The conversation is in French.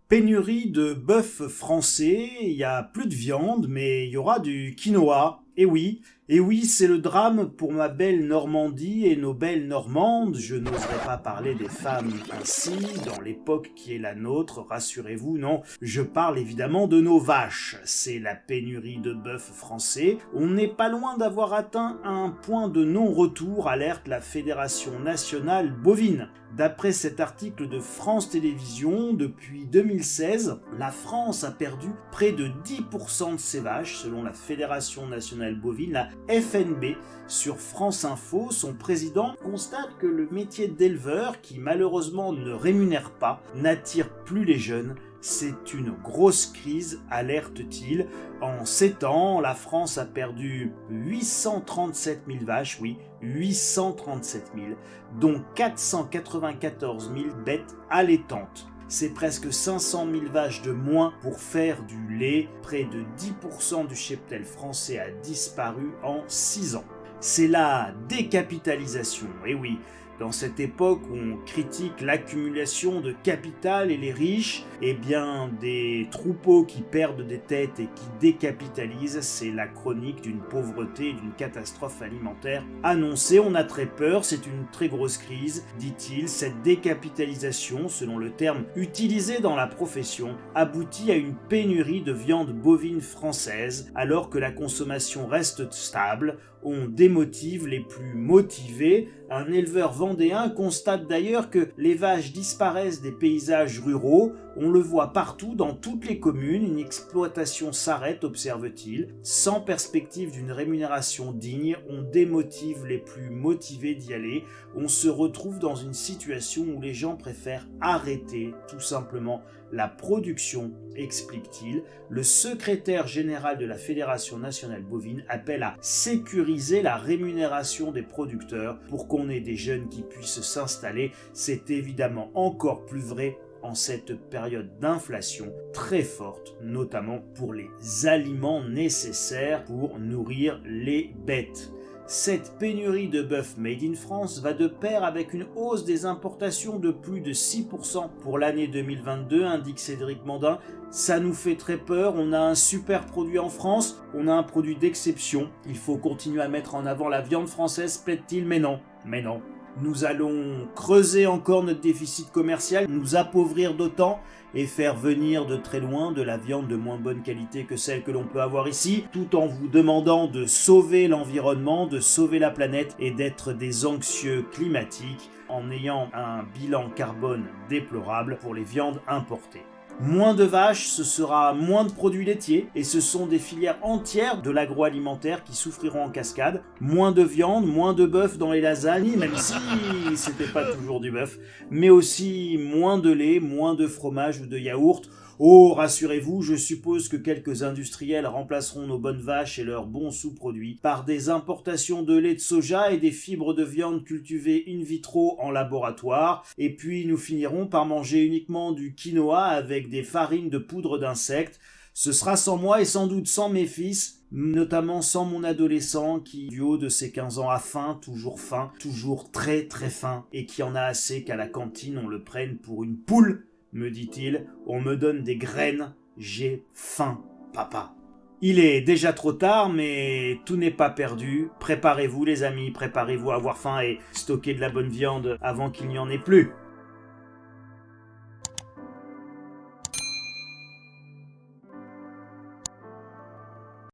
Pénurie de bœuf français, il y a plus de viande, mais il y aura du quinoa. Et oui, c'est le drame pour ma belle Normandie et nos belles Normandes. Je n'oserais pas parler des femmes ainsi dans l'époque qui est la nôtre, rassurez-vous, non. Je parle évidemment de nos vaches. C'est la pénurie de bœuf français. On n'est pas loin d'avoir atteint un point de non-retour, alerte la Fédération nationale bovine. D'après cet article de France Télévisions, depuis 2016, la France a perdu près de 10% de ses vaches, selon la Fédération nationale bovine, la FNB. Sur France Info, son président constate que le métier d'éleveur, qui malheureusement ne rémunère pas, n'attire plus les jeunes. C'est une grosse crise, alerte-t-il. En 7 ans, la France a perdu 837 000 vaches, oui, 837 000, dont 494 000 bêtes allaitantes. C'est presque 500 000 vaches de moins pour faire du lait. Près de 10% du cheptel français a disparu en 6 ans. C'est la décapitalisation, et oui. Dans cette époque où on critique l'accumulation de capital et les riches, eh bien des troupeaux qui perdent des têtes et qui décapitalisent, c'est la chronique d'une pauvreté et d'une catastrophe alimentaire annoncée. On a très peur, c'est une très grosse crise, dit-il. Cette décapitalisation, selon le terme utilisé dans la profession, aboutit à une pénurie de viande bovine française, alors que la consommation reste stable. On démotive les plus motivés. Un éleveur vendéen constate d'ailleurs que les vaches disparaissent des paysages ruraux. On le voit partout, dans toutes les communes, une exploitation s'arrête, observe-t-il. Sans perspective d'une rémunération digne, on démotive les plus motivés d'y aller. On se retrouve dans une situation où les gens préfèrent arrêter, tout simplement, la production, explique-t-il. Le secrétaire général de la Fédération nationale bovine appelle à sécuriser la rémunération des producteurs pour qu'on ait des jeunes qui puissent s'installer. C'est évidemment encore plus vrai en cette période d'inflation très forte, notamment pour les aliments nécessaires pour nourrir les bêtes. Cette pénurie de bœuf made in France va de pair avec une hausse des importations de plus de 6% pour l'année 2022, indique Cédric Mandin. Ça nous fait très peur, on a un super produit en France, on a un produit d'exception. Il faut continuer à mettre en avant la viande française, plaide-t-il, mais non. Nous allons creuser encore notre déficit commercial, nous appauvrir d'autant et faire venir de très loin de la viande de moins bonne qualité que celle que l'on peut avoir ici, tout en vous demandant de sauver l'environnement, de sauver la planète et d'être des anxieux climatiques en ayant un bilan carbone déplorable pour les viandes importées. Moins de vaches, ce sera moins de produits laitiers et ce sont des filières entières de l'agroalimentaire qui souffriront en cascade. Moins de viande, moins de bœuf dans les lasagnes, même si c'était pas toujours du bœuf, mais aussi moins de lait, moins de fromage ou de yaourt. Oh, rassurez-vous, je suppose que quelques industriels remplaceront nos bonnes vaches et leurs bons sous-produits par des importations de lait de soja et des fibres de viande cultivées in vitro en laboratoire. Et puis nous finirons par manger uniquement du quinoa avec des farines de poudre d'insectes. Ce sera sans moi et sans doute sans mes fils, notamment sans mon adolescent qui, du haut de ses 15 ans, a faim, toujours très très faim, et qui en a assez qu'à la cantine on le prenne pour une poule. Me dit-il, on me donne des graines, j'ai faim, papa. Il est déjà trop tard, mais tout n'est pas perdu. Préparez-vous les amis, préparez-vous à avoir faim et stocker de la bonne viande avant qu'il n'y en ait plus.